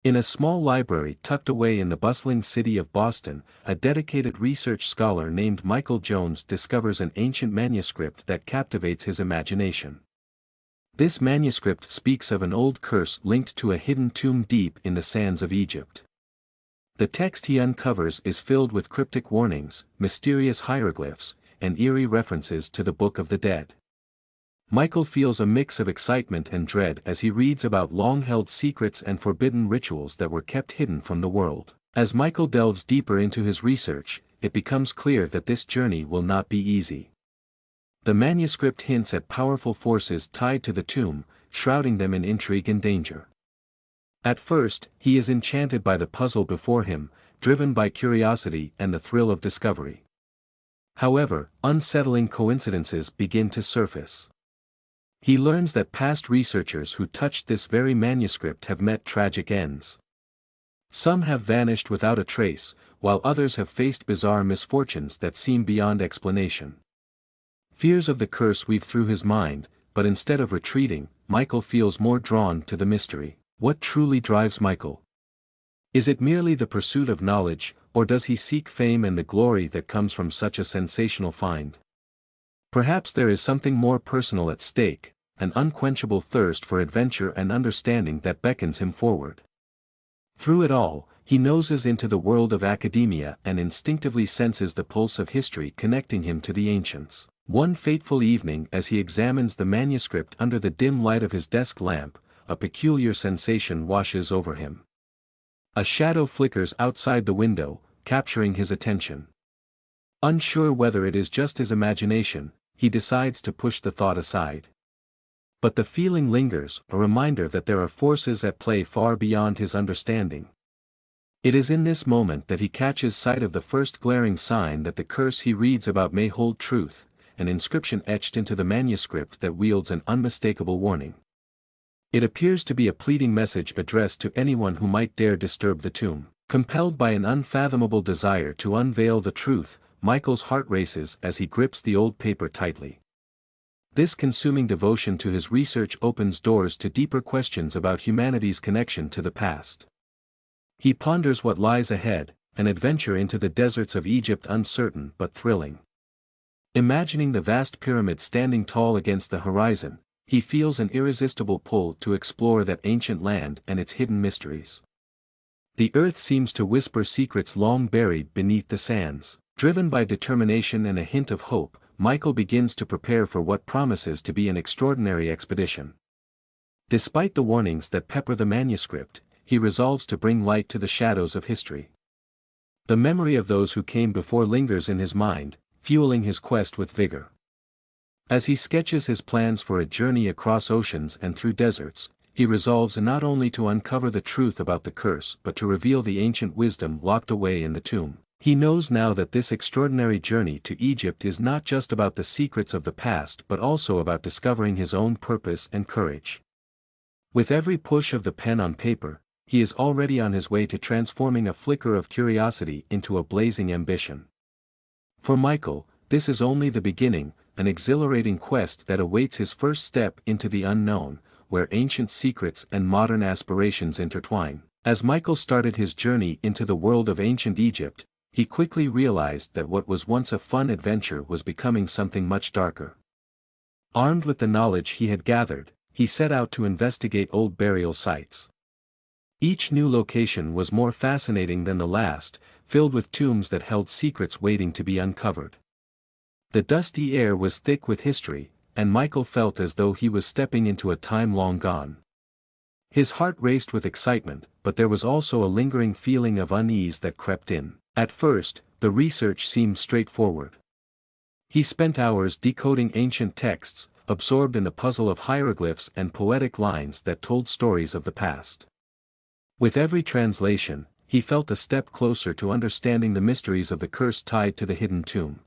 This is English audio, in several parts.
In a small library tucked away in the bustling city of Boston, a dedicated research scholar named Michael Jones discovers an ancient manuscript that captivates his imagination. This manuscript speaks of an old curse linked to a hidden tomb deep in the sands of Egypt. The text he uncovers is filled with cryptic warnings, mysterious hieroglyphs, and eerie references to the Book of the Dead. Michael feels a mix of excitement and dread as he reads about long-held secrets and forbidden rituals that were kept hidden from the world. As Michael delves deeper into his research, it becomes clear that this journey will not be easy. The manuscript hints at powerful forces tied to the tomb, shrouding them in intrigue and danger. At first, he is enchanted by the puzzle before him, driven by curiosity and the thrill of discovery. However, unsettling coincidences begin to surface. He learns that past researchers who touched this very manuscript have met tragic ends. Some have vanished without a trace, while others have faced bizarre misfortunes that seem beyond explanation. Fears of the curse weave through his mind, but instead of retreating, Michael feels more drawn to the mystery. What truly drives Michael? Is it merely the pursuit of knowledge, or does he seek fame and the glory that comes from such a sensational find? Perhaps there is something more personal at stake, an unquenchable thirst for adventure and understanding that beckons him forward. Through it all, he noses into the world of academia and instinctively senses the pulse of history connecting him to the ancients. One fateful evening, as he examines the manuscript under the dim light of his desk lamp, a peculiar sensation washes over him. A shadow flickers outside the window, capturing his attention. Unsure whether it is just his imagination, he decides to push the thought aside. But the feeling lingers, a reminder that there are forces at play far beyond his understanding. It is in this moment that he catches sight of the first glaring sign that the curse he reads about may hold truth, an inscription etched into the manuscript that wields an unmistakable warning. It appears to be a pleading message addressed to anyone who might dare disturb the tomb. Compelled by an unfathomable desire to unveil the truth, Michael's heart races as he grips the old paper tightly. This consuming devotion to his research opens doors to deeper questions about humanity's connection to the past. He ponders what lies ahead, an adventure into the deserts of Egypt uncertain but thrilling. Imagining the vast pyramid standing tall against the horizon, he feels an irresistible pull to explore that ancient land and its hidden mysteries. The earth seems to whisper secrets long buried beneath the sands. Driven by determination and a hint of hope, Michael begins to prepare for what promises to be an extraordinary expedition. Despite the warnings that pepper the manuscript, he resolves to bring light to the shadows of history. The memory of those who came before lingers in his mind, fueling his quest with vigor. As he sketches his plans for a journey across oceans and through deserts, he resolves not only to uncover the truth about the curse but to reveal the ancient wisdom locked away in the tomb. He knows now that this extraordinary journey to Egypt is not just about the secrets of the past but also about discovering his own purpose and courage. With every push of the pen on paper, he is already on his way to transforming a flicker of curiosity into a blazing ambition. For Michael, this is only the beginning, an exhilarating quest that awaits his first step into the unknown, where ancient secrets and modern aspirations intertwine. As Michael started his journey into the world of ancient Egypt, he quickly realized that what was once a fun adventure was becoming something much darker. Armed with the knowledge he had gathered, he set out to investigate old burial sites. Each new location was more fascinating than the last, filled with tombs that held secrets waiting to be uncovered. The dusty air was thick with history, and Michael felt as though he was stepping into a time long gone. His heart raced with excitement, but there was also a lingering feeling of unease that crept in. At first, the research seemed straightforward. He spent hours decoding ancient texts, absorbed in the puzzle of hieroglyphs and poetic lines that told stories of the past. With every translation, he felt a step closer to understanding the mysteries of the curse tied to the hidden tomb.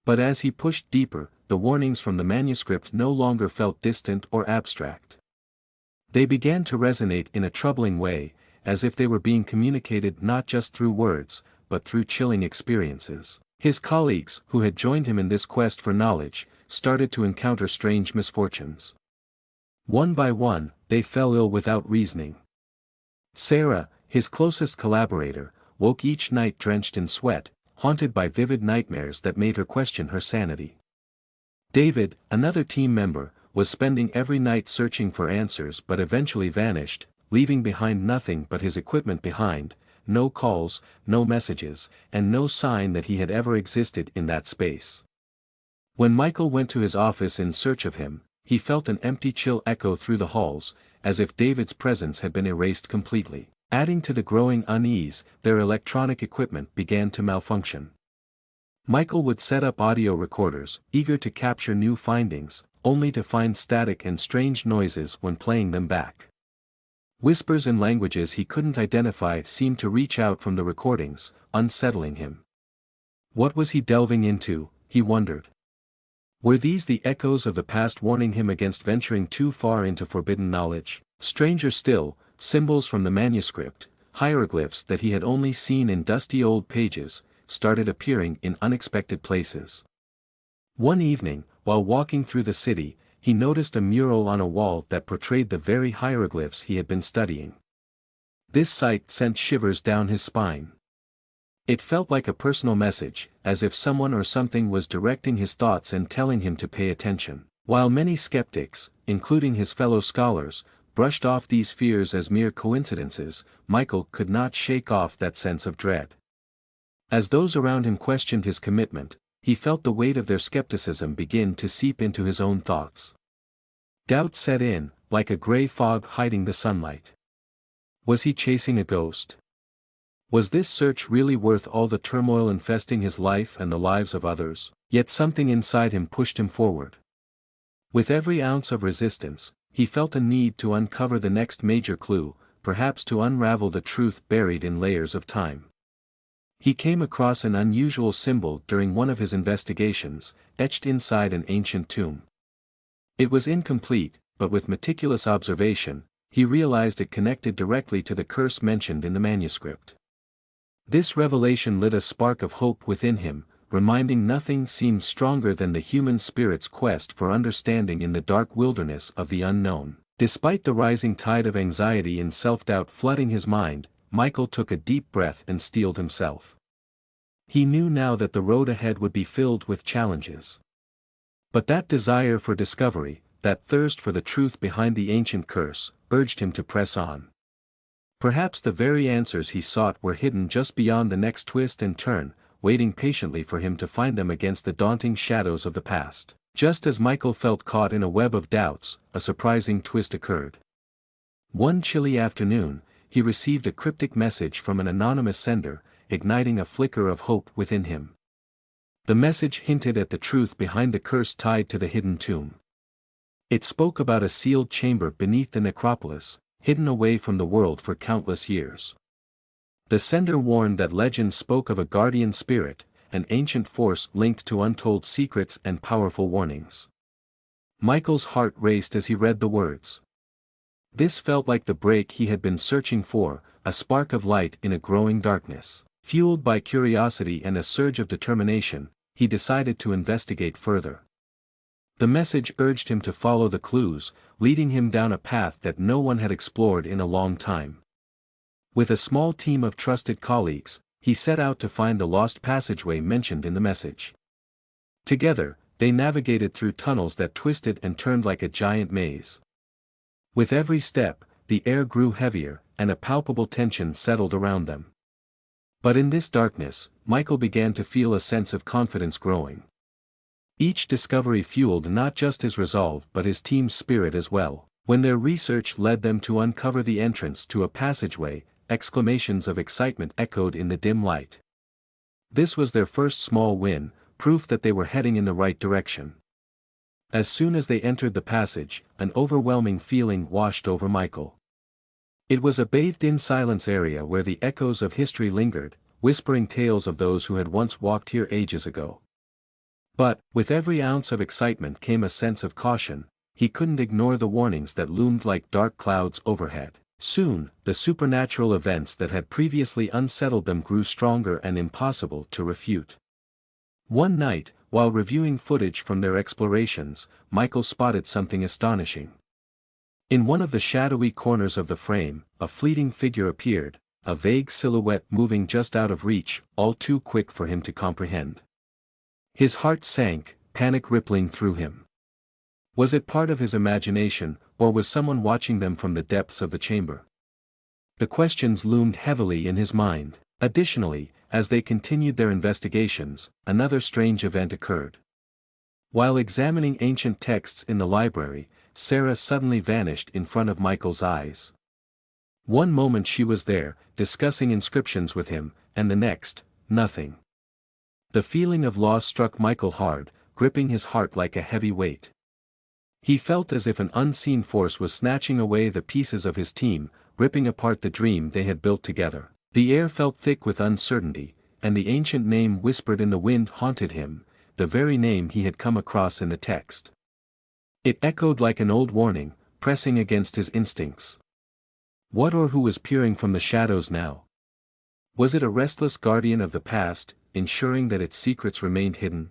But as he pushed deeper, the warnings from the manuscript no longer felt distant or abstract. They began to resonate in a troubling way, as if they were being communicated not just through words, but through chilling experiences. His colleagues, who had joined him in this quest for knowledge, started to encounter strange misfortunes. One by one, they fell ill without reasoning. Sarah, his closest collaborator, woke each night drenched in sweat, haunted by vivid nightmares that made her question her sanity. David, another team member, was spending every night searching for answers but eventually vanished, leaving behind nothing but his equipment behind, no calls, no messages, and no sign that he had ever existed in that space. When Michael went to his office in search of him, he felt an empty chill echo through the halls, as if David's presence had been erased completely. Adding to the growing unease, their electronic equipment began to malfunction. Michael would set up audio recorders, eager to capture new findings, only to find static and strange noises when playing them back. Whispers in languages he couldn't identify seemed to reach out from the recordings, unsettling him. What was he delving into, he wondered. Were these the echoes of the past warning him against venturing too far into forbidden knowledge? Stranger still, symbols from the manuscript, hieroglyphs that he had only seen in dusty old pages, started appearing in unexpected places. One evening, while walking through the city, he noticed a mural on a wall that portrayed the very hieroglyphs he had been studying. This sight sent shivers down his spine. It felt like a personal message, as if someone or something was directing his thoughts and telling him to pay attention. While many skeptics, including his fellow scholars, brushed off these fears as mere coincidences, Michael could not shake off that sense of dread. As those around him questioned his commitment, he felt the weight of their skepticism begin to seep into his own thoughts. Doubt set in, like a gray fog hiding the sunlight. Was he chasing a ghost? Was this search really worth all the turmoil infesting his life and the lives of others? Yet something inside him pushed him forward. With every ounce of resistance, he felt a need to uncover the next major clue, perhaps to unravel the truth buried in layers of time. He came across an unusual symbol during one of his investigations, etched inside an ancient tomb. It was incomplete, but with meticulous observation, he realized it connected directly to the curse mentioned in the manuscript. This revelation lit a spark of hope within him, reminding nothing seemed stronger than the human spirit's quest for understanding in the dark wilderness of the unknown. Despite the rising tide of anxiety and self-doubt flooding his mind, Michael took a deep breath and steeled himself. He knew now that the road ahead would be filled with challenges. But that desire for discovery, that thirst for the truth behind the ancient curse, urged him to press on. Perhaps the very answers he sought were hidden just beyond the next twist and turn, waiting patiently for him to find them against the daunting shadows of the past. Just as Michael felt caught in a web of doubts, a surprising twist occurred. One chilly afternoon, he received a cryptic message from an anonymous sender, igniting a flicker of hope within him. The message hinted at the truth behind the curse tied to the hidden tomb. It spoke about a sealed chamber beneath the necropolis, hidden away from the world for countless years. The sender warned that legends spoke of a guardian spirit, an ancient force linked to untold secrets and powerful warnings. Michael's heart raced as he read the words. This felt like the break he had been searching for, a spark of light in a growing darkness. Fueled by curiosity and a surge of determination, he decided to investigate further. The message urged him to follow the clues, leading him down a path that no one had explored in a long time. With a small team of trusted colleagues, he set out to find the lost passageway mentioned in the message. Together, they navigated through tunnels that twisted and turned like a giant maze. With every step, the air grew heavier, and a palpable tension settled around them. But in this darkness, Michael began to feel a sense of confidence growing. Each discovery fueled not just his resolve but his team's spirit as well. When their research led them to uncover the entrance to a passageway, exclamations of excitement echoed in the dim light. This was their first small win, proof that they were heading in the right direction. As soon as they entered the passage, an overwhelming feeling washed over Michael. It was a bathed-in silence area where the echoes of history lingered, whispering tales of those who had once walked here ages ago. But, with every ounce of excitement came a sense of caution. He couldn't ignore the warnings that loomed like dark clouds overhead. Soon, the supernatural events that had previously unsettled them grew stronger and impossible to refute. One night, while reviewing footage from their explorations, Michael spotted something astonishing. In one of the shadowy corners of the frame, a fleeting figure appeared, a vague silhouette moving just out of reach, all too quick for him to comprehend. His heart sank, panic rippling through him. Was it part of his imagination, or was someone watching them from the depths of the chamber? The questions loomed heavily in his mind. Additionally, as they continued their investigations, another strange event occurred. While examining ancient texts in the library, Sarah suddenly vanished in front of Michael's eyes. One moment she was there, discussing inscriptions with him, and the next, nothing. The feeling of loss struck Michael hard, gripping his heart like a heavy weight. He felt as if an unseen force was snatching away the pieces of his team, ripping apart the dream they had built together. The air felt thick with uncertainty, and the ancient name whispered in the wind haunted him, the very name he had come across in the text. It echoed like an old warning, pressing against his instincts. What or who was peering from the shadows now? Was it a restless guardian of the past, ensuring that its secrets remained hidden?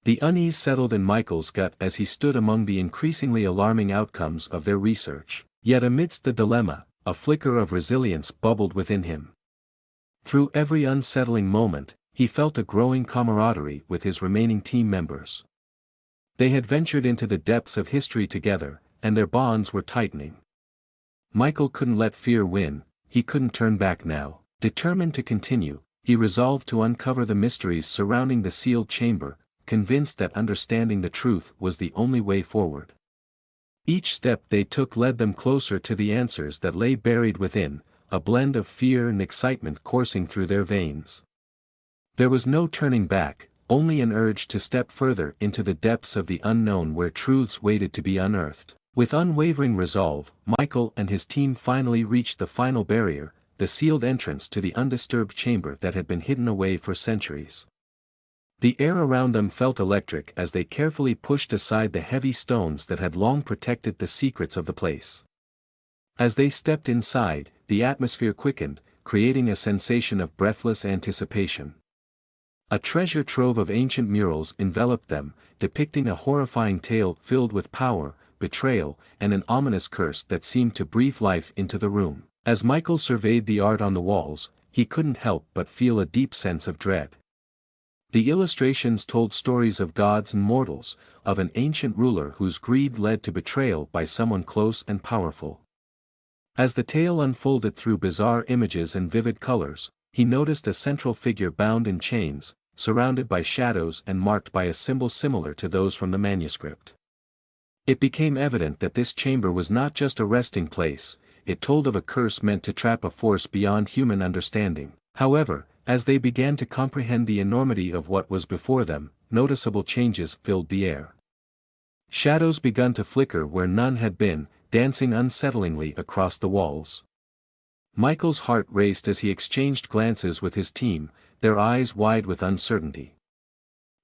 The unease settled in Michael's gut as he stood among the increasingly alarming outcomes of their research. Yet amidst the dilemma, a flicker of resilience bubbled within him. Through every unsettling moment, he felt a growing camaraderie with his remaining team members. They had ventured into the depths of history together, and their bonds were tightening. Michael couldn't let fear win, he couldn't turn back now. Determined to continue, he resolved to uncover the mysteries surrounding the sealed chamber, convinced that understanding the truth was the only way forward. Each step they took led them closer to the answers that lay buried within, a blend of fear and excitement coursing through their veins. There was no turning back, only an urge to step further into the depths of the unknown where truths waited to be unearthed. With unwavering resolve, Michael and his team finally reached the final barrier, the sealed entrance to the undisturbed chamber that had been hidden away for centuries. The air around them felt electric as they carefully pushed aside the heavy stones that had long protected the secrets of the place. As they stepped inside, the atmosphere quickened, creating a sensation of breathless anticipation. A treasure trove of ancient murals enveloped them, depicting a horrifying tale filled with power, betrayal, and an ominous curse that seemed to breathe life into the room. As Michael surveyed the art on the walls, he couldn't help but feel a deep sense of dread. The illustrations told stories of gods and mortals, of an ancient ruler whose greed led to betrayal by someone close and powerful. As the tale unfolded through bizarre images and vivid colors, he noticed a central figure bound in chains, surrounded by shadows and marked by a symbol similar to those from the manuscript. It became evident that this chamber was not just a resting place, it told of a curse meant to trap a force beyond human understanding. However, as they began to comprehend the enormity of what was before them, noticeable changes filled the air. Shadows began to flicker where none had been, dancing unsettlingly across the walls. Michael's heart raced as he exchanged glances with his team, their eyes wide with uncertainty.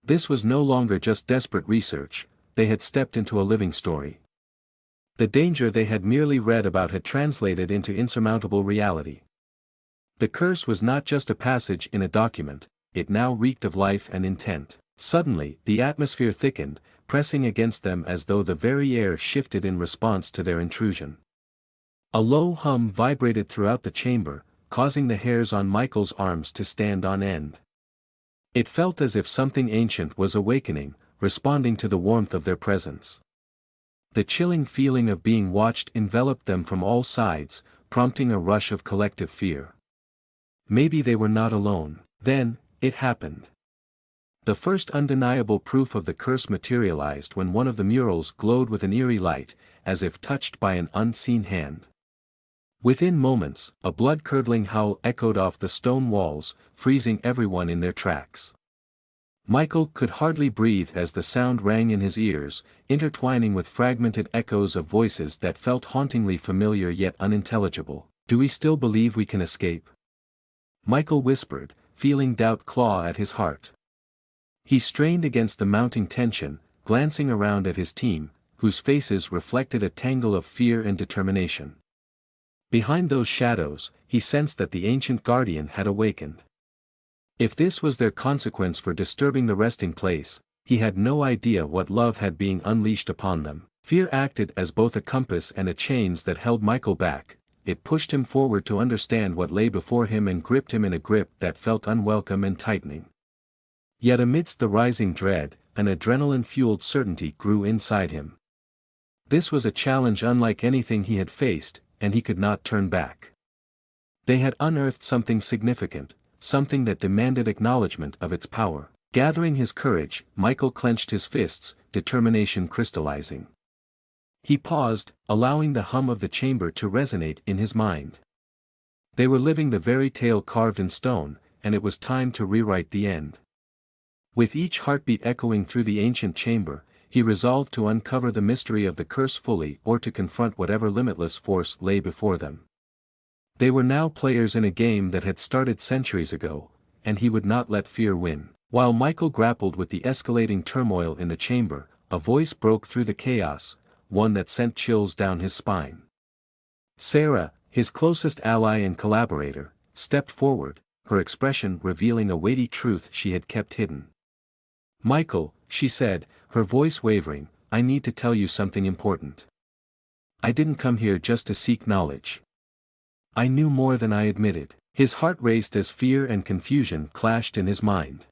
This was no longer just desperate research, they had stepped into a living story. The danger they had merely read about had translated into insurmountable reality. The curse was not just a passage in a document, it now reeked of life and intent. Suddenly, the atmosphere thickened, pressing against them as though the very air shifted in response to their intrusion. A low hum vibrated throughout the chamber, causing the hairs on Michael's arms to stand on end. It felt as if something ancient was awakening, responding to the warmth of their presence. The chilling feeling of being watched enveloped them from all sides, prompting a rush of collective fear. Maybe they were not alone. Then, it happened. The first undeniable proof of the curse materialized when one of the murals glowed with an eerie light, as if touched by an unseen hand. Within moments, a blood-curdling howl echoed off the stone walls, freezing everyone in their tracks. Michael could hardly breathe as the sound rang in his ears, intertwining with fragmented echoes of voices that felt hauntingly familiar yet unintelligible. "Do we still believe we can escape?" Michael whispered, feeling doubt claw at his heart. He strained against the mounting tension, glancing around at his team, whose faces reflected a tangle of fear and determination. Behind those shadows, he sensed that the ancient guardian had awakened. If this was their consequence for disturbing the resting place, he had no idea what love had been unleashed upon them. Fear acted as both a compass and a chains that held Michael back. It pushed him forward to understand what lay before him and gripped him in a grip that felt unwelcome and tightening. Yet amidst the rising dread, an adrenaline-fueled certainty grew inside him. This was a challenge unlike anything he had faced, and he could not turn back. They had unearthed something significant, something that demanded acknowledgement of its power. Gathering his courage, Michael clenched his fists, determination crystallizing. He paused, allowing the hum of the chamber to resonate in his mind. They were living the very tale carved in stone, and it was time to rewrite the end. With each heartbeat echoing through the ancient chamber, he resolved to uncover the mystery of the curse fully or to confront whatever limitless force lay before them. They were now players in a game that had started centuries ago, and he would not let fear win. While Michael grappled with the escalating turmoil in the chamber, a voice broke through the chaos, one that sent chills down his spine. Sarah, his closest ally and collaborator, stepped forward, her expression revealing a weighty truth she had kept hidden. "Michael," she said, her voice wavering, "I need to tell you something important. I didn't come here just to seek knowledge. I knew more than I admitted." His heart raced as fear and confusion clashed in his mind.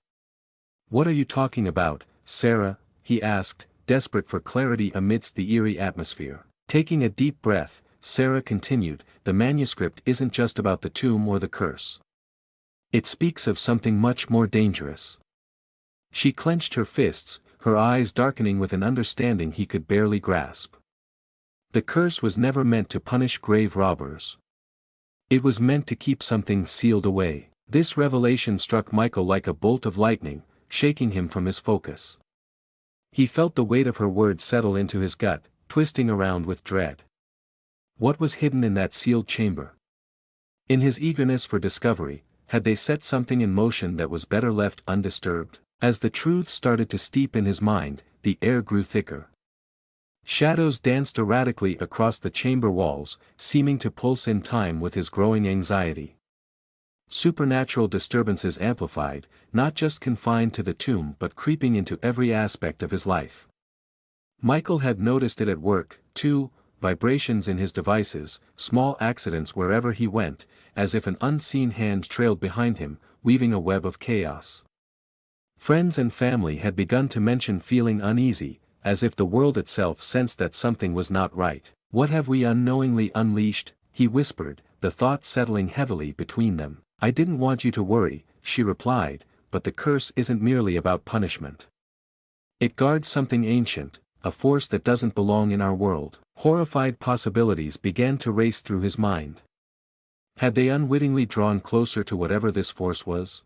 "What are you talking about, Sarah?" he asked, desperate for clarity amidst the eerie atmosphere. Taking a deep breath, Sarah continued, "The manuscript isn't just about the tomb or the curse. It speaks of something much more dangerous." She clenched her fists, her eyes darkening with an understanding he could barely grasp. The curse was never meant to punish grave robbers. It was meant to keep something sealed away. This revelation struck Michael like a bolt of lightning, shaking him from his focus. He felt the weight of her words settle into his gut, twisting around with dread. What was hidden in that sealed chamber? In his eagerness for discovery, had they set something in motion that was better left undisturbed? As the truth started to steep in his mind, the air grew thicker. Shadows danced erratically across the chamber walls, seeming to pulse in time with his growing anxiety. Supernatural disturbances amplified, not just confined to the tomb but creeping into every aspect of his life. Michael had noticed it at work, too, vibrations in his devices, small accidents wherever he went, as if an unseen hand trailed behind him, weaving a web of chaos. Friends and family had begun to mention feeling uneasy, as if the world itself sensed that something was not right. "What have we unknowingly unleashed?" he whispered, the thought settling heavily between them. "I didn't want you to worry," she replied, "but the curse isn't merely about punishment. It guards something ancient, a force that doesn't belong in our world." Horrified possibilities began to race through his mind. Had they unwittingly drawn closer to whatever this force was?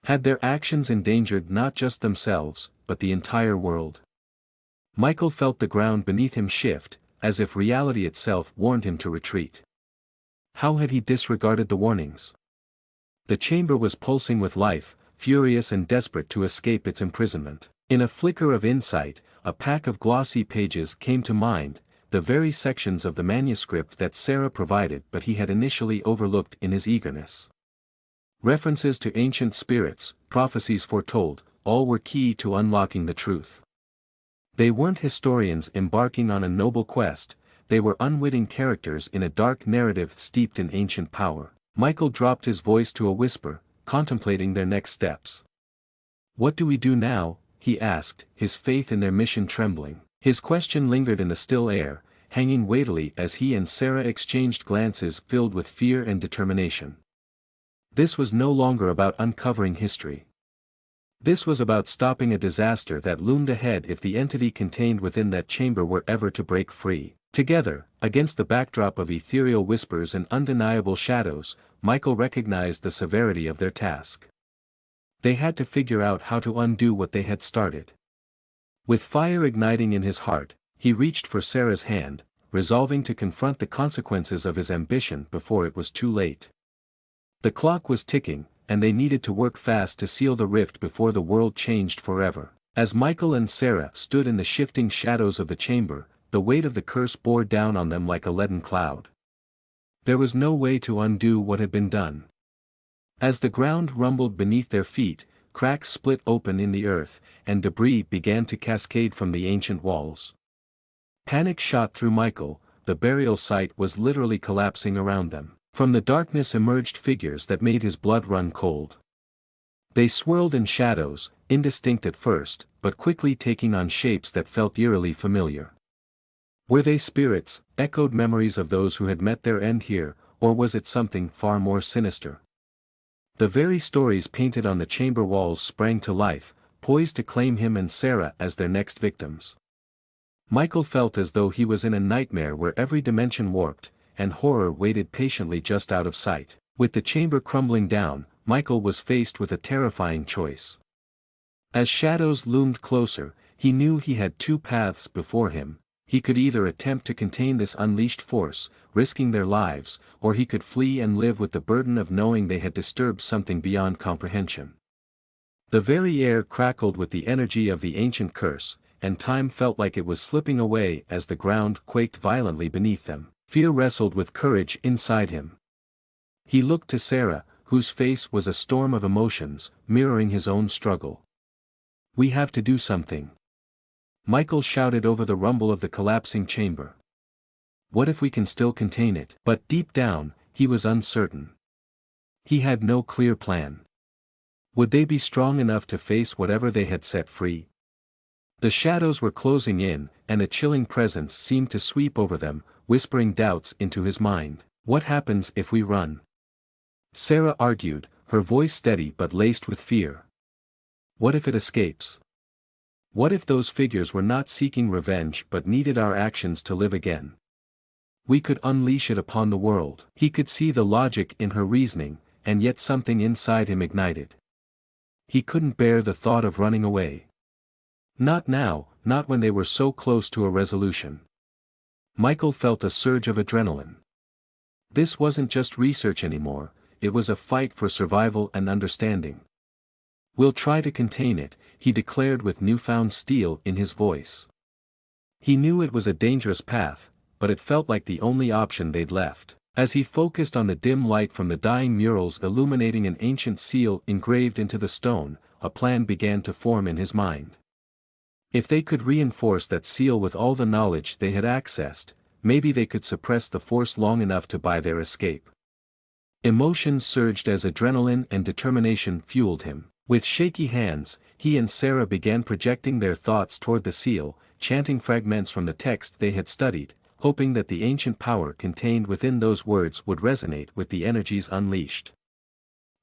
Had their actions endangered not just themselves, but the entire world? Michael felt the ground beneath him shift, as if reality itself warned him to retreat. How had he disregarded the warnings? The chamber was pulsing with life, furious and desperate to escape its imprisonment. In a flicker of insight, a pack of glossy pages came to mind, the very sections of the manuscript that Sarah provided but he had initially overlooked in his eagerness. References to ancient spirits, prophecies foretold, all were key to unlocking the truth. They weren't historians embarking on a noble quest, they were unwitting characters in a dark narrative steeped in ancient power. Michael dropped his voice to a whisper, contemplating their next steps. "What do we do now?" he asked, his faith in their mission trembling. His question lingered in the still air, hanging weightily as he and Sarah exchanged glances filled with fear and determination. This was no longer about uncovering history. This was about stopping a disaster that loomed ahead if the entity contained within that chamber were ever to break free. Together, against the backdrop of ethereal whispers and undeniable shadows, Michael recognized the severity of their task. They had to figure out how to undo what they had started. With fire igniting in his heart, he reached for Sarah's hand, resolving to confront the consequences of his ambition before it was too late. The clock was ticking, and they needed to work fast to seal the rift before the world changed forever. As Michael and Sarah stood in the shifting shadows of the chamber, the weight of the curse bore down on them like a leaden cloud. There was no way to undo what had been done. As the ground rumbled beneath their feet, cracks split open in the earth, and debris began to cascade from the ancient walls. Panic shot through Michael, the burial site was literally collapsing around them. From the darkness emerged figures that made his blood run cold. They swirled in shadows, indistinct at first, but quickly taking on shapes that felt eerily familiar. Were they spirits, echoed memories of those who had met their end here, or was it something far more sinister? The very stories painted on the chamber walls sprang to life, poised to claim him and Sarah as their next victims. Michael felt as though he was in a nightmare where every dimension warped, and horror waited patiently just out of sight. With the chamber crumbling down, Michael was faced with a terrifying choice. As shadows loomed closer, he knew he had two paths before him. He could either attempt to contain this unleashed force, risking their lives, or he could flee and live with the burden of knowing they had disturbed something beyond comprehension. The very air crackled with the energy of the ancient curse, and time felt like it was slipping away as the ground quaked violently beneath them. Fear wrestled with courage inside him. He looked to Sarah, whose face was a storm of emotions, mirroring his own struggle. "We have to do something," Michael shouted over the rumble of the collapsing chamber. "What if we can still contain it?" But deep down, he was uncertain. He had no clear plan. Would they be strong enough to face whatever they had set free? The shadows were closing in, and a chilling presence seemed to sweep over them, whispering doubts into his mind. "What happens if we run?" Sarah argued, her voice steady but laced with fear. "What if it escapes? What if those figures were not seeking revenge but needed our actions to live again? We could unleash it upon the world." He could see the logic in her reasoning, and yet something inside him ignited. He couldn't bear the thought of running away. Not now, not when they were so close to a resolution. Michael felt a surge of adrenaline. This wasn't just research anymore, it was a fight for survival and understanding. "We'll try to contain it," he declared with newfound steel in his voice. He knew it was a dangerous path, but it felt like the only option they'd left. As he focused on the dim light from the dying murals illuminating an ancient seal engraved into the stone, a plan began to form in his mind. If they could reinforce that seal with all the knowledge they had accessed, maybe they could suppress the force long enough to buy their escape. Emotions surged as adrenaline and determination fueled him. With shaky hands, he and Sarah began projecting their thoughts toward the seal, chanting fragments from the text they had studied, hoping that the ancient power contained within those words would resonate with the energies unleashed.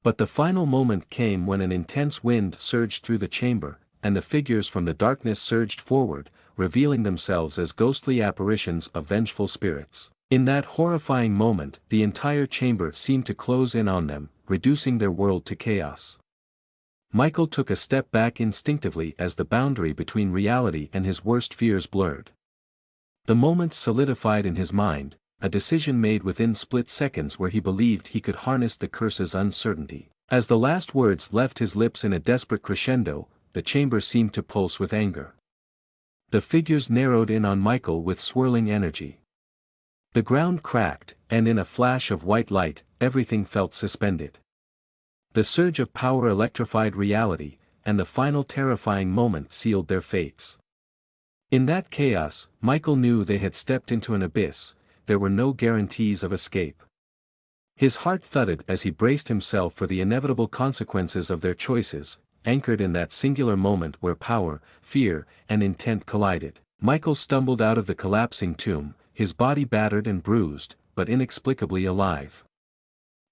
But the final moment came when an intense wind surged through the chamber, and the figures from the darkness surged forward, revealing themselves as ghostly apparitions of vengeful spirits. In that horrifying moment, the entire chamber seemed to close in on them, reducing their world to chaos. Michael took a step back instinctively as the boundary between reality and his worst fears blurred. The moment solidified in his mind, a decision made within split seconds where he believed he could harness the curse's uncertainty. As the last words left his lips in a desperate crescendo, the chamber seemed to pulse with anger. The figures narrowed in on Michael with swirling energy. The ground cracked, and in a flash of white light, everything felt suspended. The surge of power electrified reality, and the final terrifying moment sealed their fates. In that chaos, Michael knew they had stepped into an abyss. There were no guarantees of escape. His heart thudded as he braced himself for the inevitable consequences of their choices, anchored in that singular moment where power, fear, and intent collided. Michael stumbled out of the collapsing tomb, his body battered and bruised, but inexplicably alive.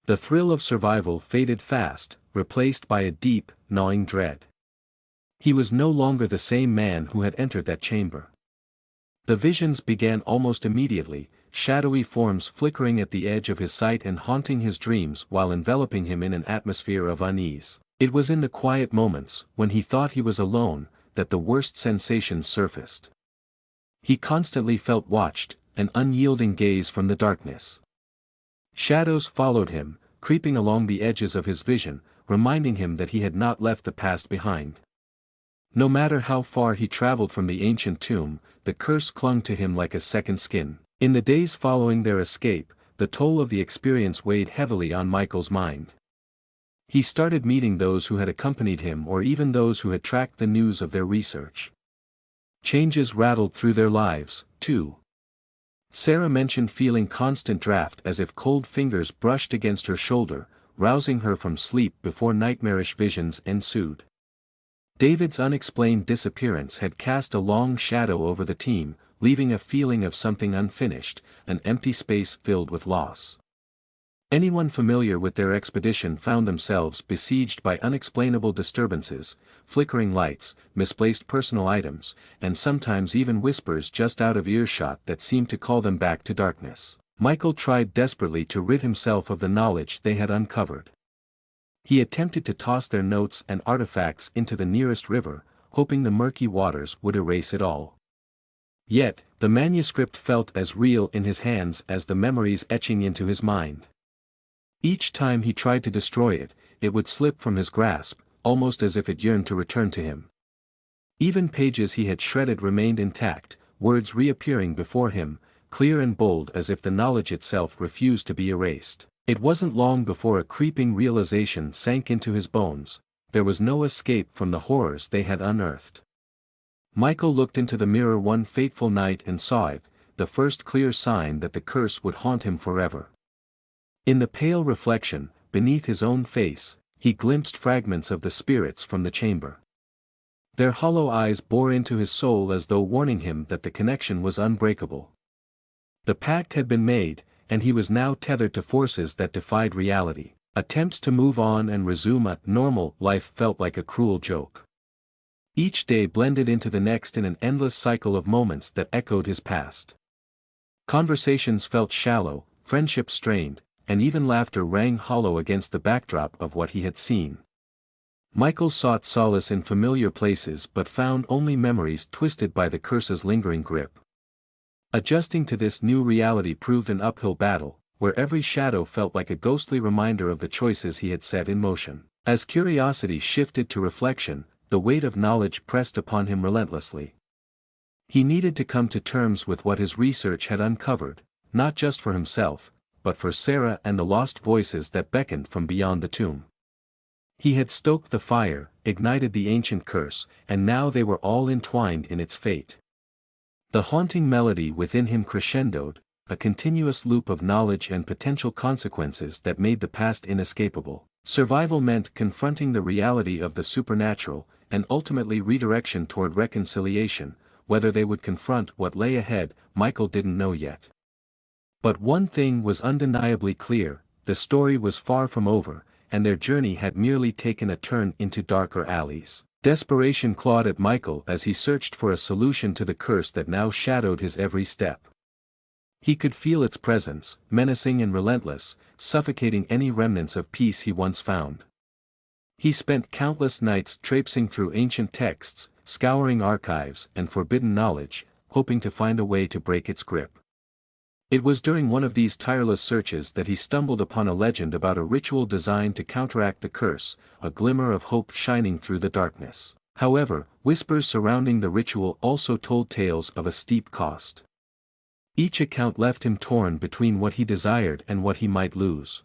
The thrill of survival faded fast, replaced by a deep, gnawing dread. He was no longer the same man who had entered that chamber. The visions began almost immediately, shadowy forms flickering at the edge of his sight and haunting his dreams while enveloping him in an atmosphere of unease. It was in the quiet moments, when he thought he was alone, that the worst sensations surfaced. He constantly felt watched, an unyielding gaze from the darkness. Shadows followed him, creeping along the edges of his vision, reminding him that he had not left the past behind. No matter how far he traveled from the ancient tomb, the curse clung to him like a second skin. In the days following their escape, the toll of the experience weighed heavily on Michael's mind. He started meeting those who had accompanied him or even those who had tracked the news of their research. Changes rattled through their lives, too. Sarah mentioned feeling constant draft as if cold fingers brushed against her shoulder, rousing her from sleep before nightmarish visions ensued. David's unexplained disappearance had cast a long shadow over the team, leaving a feeling of something unfinished, an empty space filled with loss. Anyone familiar with their expedition found themselves besieged by unexplainable disturbances, flickering lights, misplaced personal items, and sometimes even whispers just out of earshot that seemed to call them back to darkness. Michael tried desperately to rid himself of the knowledge they had uncovered. He attempted to toss their notes and artifacts into the nearest river, hoping the murky waters would erase it all. Yet, the manuscript felt as real in his hands as the memories etching into his mind. Each time he tried to destroy it, it would slip from his grasp, almost as if it yearned to return to him. Even pages he had shredded remained intact, words reappearing before him, clear and bold as if the knowledge itself refused to be erased. It wasn't long before a creeping realization sank into his bones: there was no escape from the horrors they had unearthed. Michael looked into the mirror one fateful night and saw it, the first clear sign that the curse would haunt him forever. In the pale reflection, beneath his own face, he glimpsed fragments of the spirits from the chamber. Their hollow eyes bore into his soul as though warning him that the connection was unbreakable. The pact had been made, and he was now tethered to forces that defied reality. Attempts to move on and resume a normal life felt like a cruel joke. Each day blended into the next in an endless cycle of moments that echoed his past. Conversations felt shallow, friendships strained, and even laughter rang hollow against the backdrop of what he had seen. Michael sought solace in familiar places but found only memories twisted by the curse's lingering grip. Adjusting to this new reality proved an uphill battle, where every shadow felt like a ghostly reminder of the choices he had set in motion. As curiosity shifted to reflection, the weight of knowledge pressed upon him relentlessly. He needed to come to terms with what his research had uncovered, not just for himself, but for Sarah and the lost voices that beckoned from beyond the tomb. He had stoked the fire, ignited the ancient curse, and now they were all entwined in its fate. The haunting melody within him crescendoed, a continuous loop of knowledge and potential consequences that made the past inescapable. Survival meant confronting the reality of the supernatural, and ultimately redirection toward reconciliation. Whether they would confront what lay ahead, Michael didn't know yet. But one thing was undeniably clear: the story was far from over, and their journey had merely taken a turn into darker alleys. Desperation clawed at Michael as he searched for a solution to the curse that now shadowed his every step. He could feel its presence, menacing and relentless, suffocating any remnants of peace he once found. He spent countless nights traipsing through ancient texts, scouring archives and forbidden knowledge, hoping to find a way to break its grip. It was during one of these tireless searches that he stumbled upon a legend about a ritual designed to counteract the curse, a glimmer of hope shining through the darkness. However, whispers surrounding the ritual also told tales of a steep cost. Each account left him torn between what he desired and what he might lose.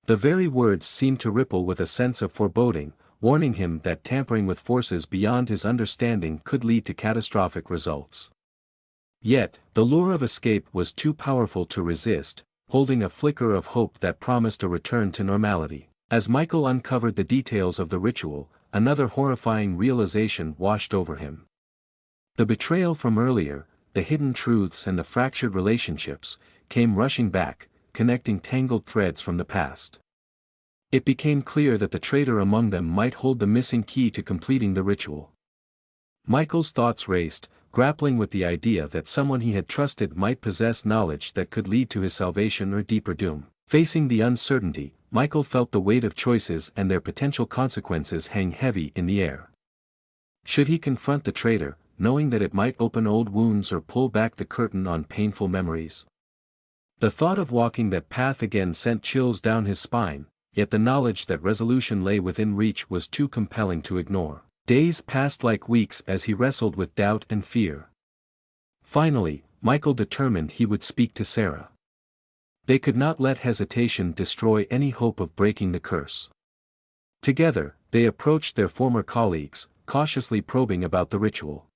The very words seemed to ripple with a sense of foreboding, warning him that tampering with forces beyond his understanding could lead to catastrophic results. Yet, the lure of escape was too powerful to resist, holding a flicker of hope that promised a return to normality. As Michael uncovered the details of the ritual, another horrifying realization washed over him. The betrayal from earlier, the hidden truths and the fractured relationships, came rushing back, connecting tangled threads from the past. It became clear that the traitor among them might hold the missing key to completing the ritual. Michael's thoughts raced, grappling with the idea that someone he had trusted might possess knowledge that could lead to his salvation or deeper doom. Facing the uncertainty, Michael felt the weight of choices and their potential consequences hang heavy in the air. Should he confront the traitor, knowing that it might open old wounds or pull back the curtain on painful memories? The thought of walking that path again sent chills down his spine, yet the knowledge that resolution lay within reach was too compelling to ignore. Days passed like weeks as he wrestled with doubt and fear. Finally, Michael determined he would speak to Sarah. They could not let hesitation destroy any hope of breaking the curse. Together, they approached their former colleagues, cautiously probing about the ritual.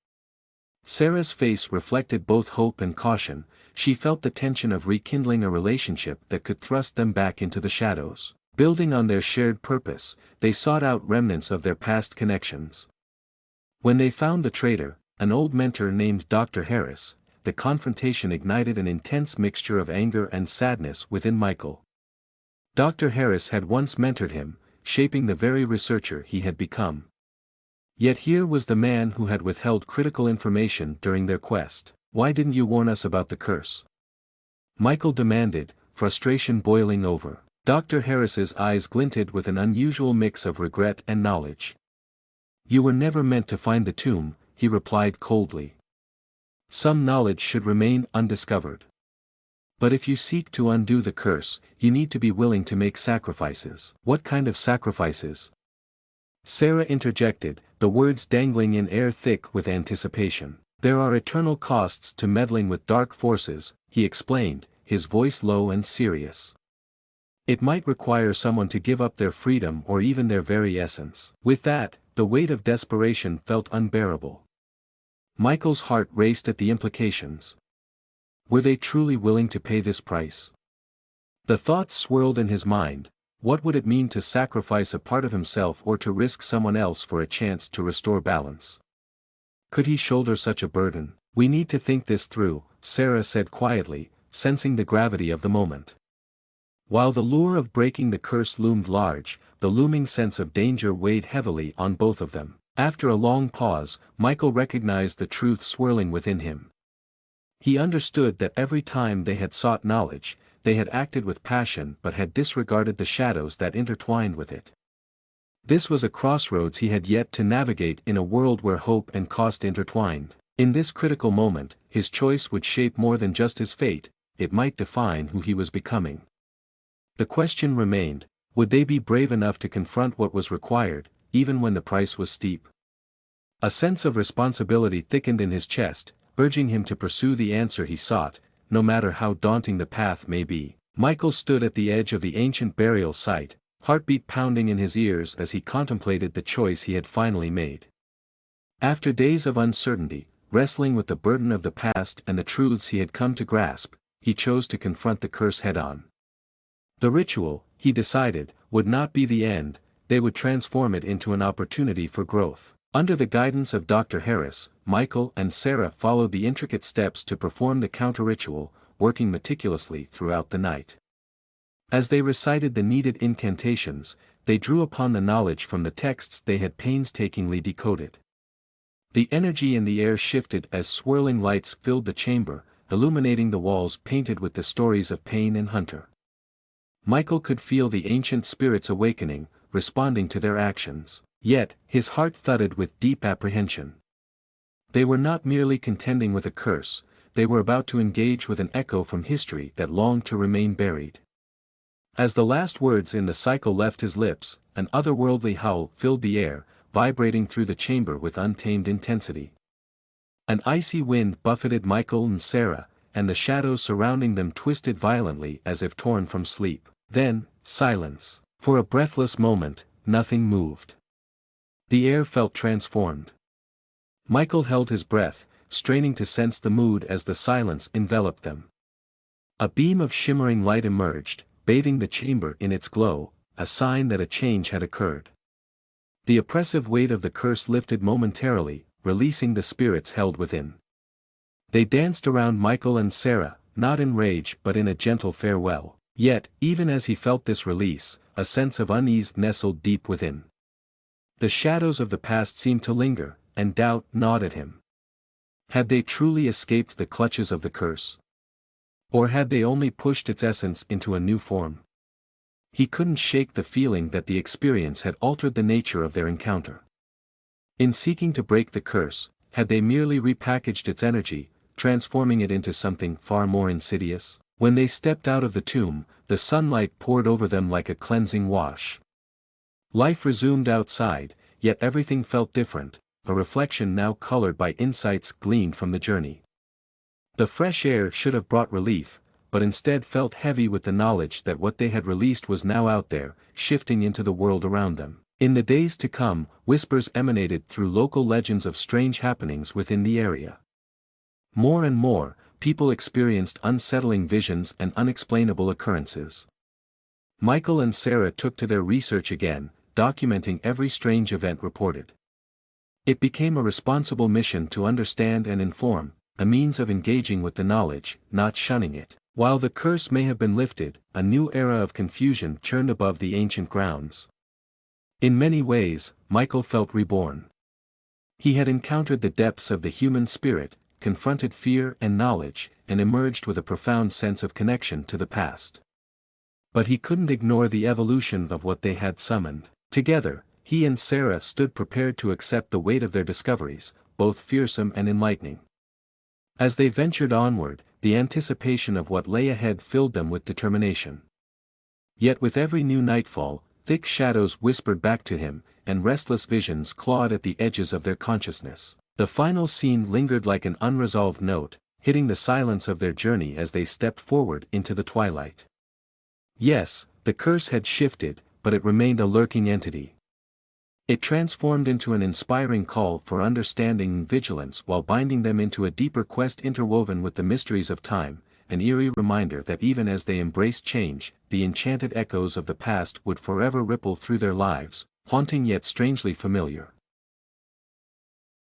Sarah's face reflected both hope and caution. She felt the tension of rekindling a relationship that could thrust them back into the shadows. Building on their shared purpose, they sought out remnants of their past connections. When they found the traitor, an old mentor named Dr. Harris, the confrontation ignited an intense mixture of anger and sadness within Michael. Dr. Harris had once mentored him, shaping the very researcher he had become. Yet here was the man who had withheld critical information during their quest. "Why didn't you warn us about the curse?" Michael demanded, frustration boiling over. Dr. Harris's eyes glinted with an unusual mix of regret and knowledge. "You were never meant to find the tomb," he replied coldly. "Some knowledge should remain undiscovered. But if you seek to undo the curse, you need to be willing to make sacrifices." "What kind of sacrifices?" Sarah interjected, the words dangling in air thick with anticipation. "There are eternal costs to meddling with dark forces," he explained, his voice low and serious. "It might require someone to give up their freedom or even their very essence." With that, the weight of desperation felt unbearable. Michael's heart raced at the implications. Were they truly willing to pay this price? The thoughts swirled in his mind. What would it mean to sacrifice a part of himself or to risk someone else for a chance to restore balance? Could he shoulder such a burden? "We need to think this through," Sarah said quietly, sensing the gravity of the moment. While the lure of breaking the curse loomed large, the looming sense of danger weighed heavily on both of them. After a long pause, Michael recognized the truth swirling within him. He understood that every time they had sought knowledge, they had acted with passion but had disregarded the shadows that intertwined with it. This was a crossroads he had yet to navigate in a world where hope and cost intertwined. In this critical moment, his choice would shape more than just his fate, it might define who he was becoming. The question remained, would they be brave enough to confront what was required, even when the price was steep? A sense of responsibility thickened in his chest, urging him to pursue the answer he sought, no matter how daunting the path may be. Michael stood at the edge of the ancient burial site, heartbeat pounding in his ears as he contemplated the choice he had finally made. After days of uncertainty, wrestling with the burden of the past and the truths he had come to grasp, he chose to confront the curse head-on. The ritual, he decided, would not be the end, they would transform it into an opportunity for growth. Under the guidance of Dr. Harris, Michael and Sarah followed the intricate steps to perform the counter-ritual, working meticulously throughout the night. As they recited the needed incantations, they drew upon the knowledge from the texts they had painstakingly decoded. The energy in the air shifted as swirling lights filled the chamber, illuminating the walls painted with the stories of Pain and Hunter. Michael could feel the ancient spirits awakening, responding to their actions. Yet, his heart thudded with deep apprehension. They were not merely contending with a curse, they were about to engage with an echo from history that longed to remain buried. As the last words in the cycle left his lips, an otherworldly howl filled the air, vibrating through the chamber with untamed intensity. An icy wind buffeted Michael and Sarah, and the shadows surrounding them twisted violently as if torn from sleep. Then, silence. For a breathless moment, nothing moved. The air felt transformed. Michael held his breath, straining to sense the mood as the silence enveloped them. A beam of shimmering light emerged, bathing the chamber in its glow, a sign that a change had occurred. The oppressive weight of the curse lifted momentarily, releasing the spirits held within. They danced around Michael and Sarah, not in rage but in a gentle farewell. Yet, even as he felt this release, a sense of unease nestled deep within. The shadows of the past seemed to linger, and doubt gnawed at him. Had they truly escaped the clutches of the curse? Or had they only pushed its essence into a new form? He couldn't shake the feeling that the experience had altered the nature of their encounter. In seeking to break the curse, had they merely repackaged its energy, transforming it into something far more insidious? When they stepped out of the tomb, the sunlight poured over them like a cleansing wash. Life resumed outside, yet everything felt different, a reflection now colored by insights gleaned from the journey. The fresh air should have brought relief, but instead felt heavy with the knowledge that what they had released was now out there, shifting into the world around them. In the days to come, whispers emanated through local legends of strange happenings within the area. More and more, people experienced unsettling visions and unexplainable occurrences. Michael and Sarah took to their research again, documenting every strange event reported. It became a responsible mission to understand and inform, a means of engaging with the knowledge, not shunning it. While the curse may have been lifted, a new era of confusion churned above the ancient grounds. In many ways, Michael felt reborn. He had encountered the depths of the human spirit, confronted fear and knowledge, and emerged with a profound sense of connection to the past. But he couldn't ignore the evolution of what they had summoned. Together, he and Sarah stood prepared to accept the weight of their discoveries, both fearsome and enlightening. As they ventured onward, the anticipation of what lay ahead filled them with determination. Yet with every new nightfall, thick shadows whispered back to him, and restless visions clawed at the edges of their consciousness. The final scene lingered like an unresolved note, hitting the silence of their journey as they stepped forward into the twilight. Yes, the curse had shifted, but it remained a lurking entity. It transformed into an inspiring call for understanding and vigilance while binding them into a deeper quest interwoven with the mysteries of time, an eerie reminder that even as they embraced change, the enchanted echoes of the past would forever ripple through their lives, haunting yet strangely familiar.